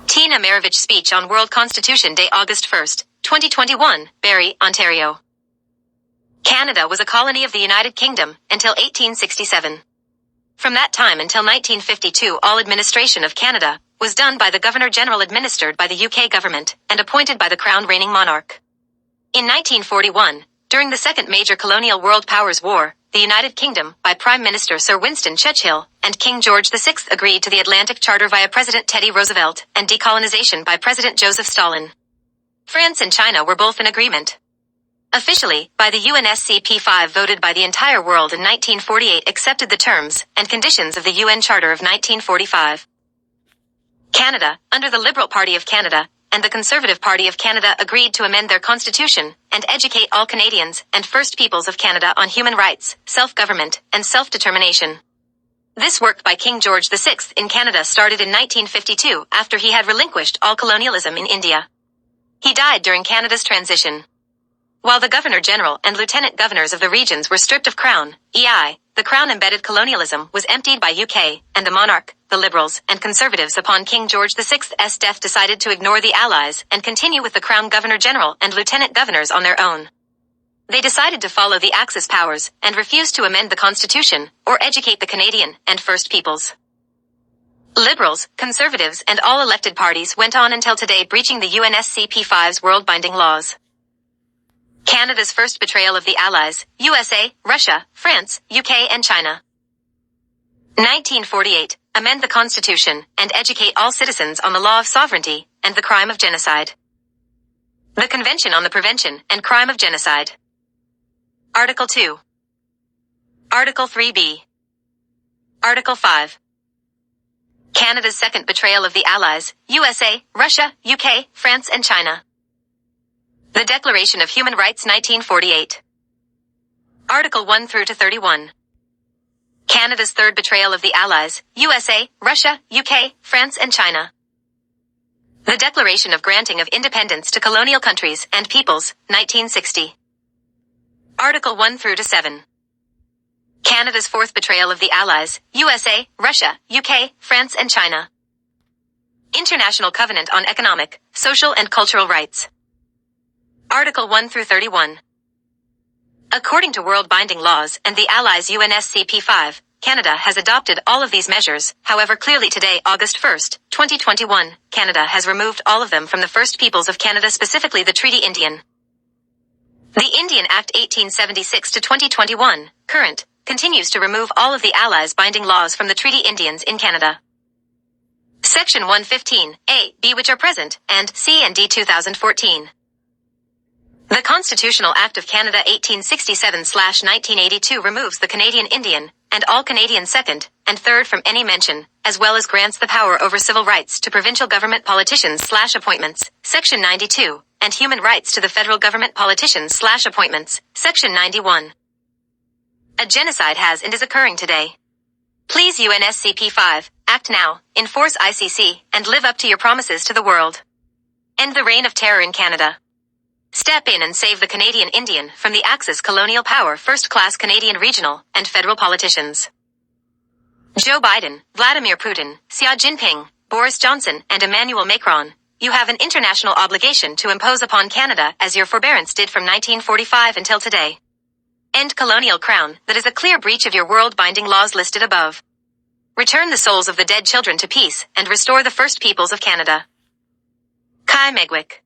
Tina Marovich speech on World Constitution Day August 1, 2021, Barrie, Ontario. Canada was a colony of the United Kingdom until 1867. From that time until 1952, all administration of Canada was done by the Governor-General, administered by the UK government and appointed by the Crown reigning monarch. In 1941, during the Second Major Colonial World Powers War, the United Kingdom, by Prime Minister Sir Winston Churchill, and King George VI agreed to the Atlantic Charter via President Teddy Roosevelt, and decolonization by President Joseph Stalin. France and China were both in agreement. Officially, by the UNSCP5 voted by the entire world in 1948, accepted the terms and conditions of the UN Charter of 1945. Canada, under the Liberal Party of Canada and the Conservative Party of Canada, agreed to amend their constitution and educate all Canadians and First Peoples of Canada on human rights, self-government, and self-determination. This work by King George VI in Canada started in 1952 after he had relinquished all colonialism in India. He died during Canada's transition. While the Governor-General and Lieutenant Governors of the regions were stripped of Crown, EI, the Crown-embedded colonialism was emptied by UK, and the monarch, the Liberals, and Conservatives upon King George VI's death decided to ignore the Allies and continue with the Crown Governor-General and Lieutenant Governors on their own. They decided to follow the Axis powers and refused to amend the Constitution or educate the Canadian and First Peoples. Liberals, Conservatives, and all elected parties went on until today, breaching the UNSCP5's world-binding laws. Canada's first betrayal of the Allies, USA, Russia, France, UK, and China. 1948. Amend the Constitution and educate all citizens on the law of sovereignty and the crime of genocide. The Convention on the Prevention and Crime of Genocide. Article 2. Article 3b. Article 5. Canada's second betrayal of the Allies, USA, Russia, UK, France, and China. The Declaration of Human Rights 1948. Article 1 through to 31. Canada's third betrayal of the Allies, USA, Russia, UK, France, and China. The Declaration of Granting of Independence to Colonial Countries and Peoples, 1960. Article 1 through to 7. Canada's fourth betrayal of the Allies, USA, Russia, UK, France, and China. International Covenant on Economic, Social, and Cultural Rights. Article 1 through 31. According to world-binding laws and the Allies' UNSCP5, Canada has adopted all of these measures. However, clearly today, August 1, 2021, Canada has removed all of them from the First Peoples of Canada, specifically the Treaty Indian. The Indian Act 1876 to 2021, current, continues to remove all of the Allies' binding laws from the Treaty Indians in Canada. Section 115, A, B, which are present, and C and D 2014. The Constitutional Act of Canada 1867/1982 removes the Canadian Indian and all Canadian second and third from any mention, as well as grants the power over civil rights to provincial government politicians/appointments, Section 92, and human rights to the federal government politicians/appointments, Section 91. A genocide has and is occurring today. Please UNSCP5, act now, enforce ICC, and live up to your promises to the world. End the reign of terror in Canada. Step in and save the Canadian Indian from the Axis colonial power, first-class Canadian regional and federal politicians. Joe Biden, Vladimir Putin, Xi Jinping, Boris Johnson, and Emmanuel Macron, you have an international obligation to impose upon Canada as your forbearance did from 1945 until today. End colonial crown that is a clear breach of your world-binding laws listed above. Return the souls of the dead children to peace and restore the First Peoples of Canada. Kai Megwick.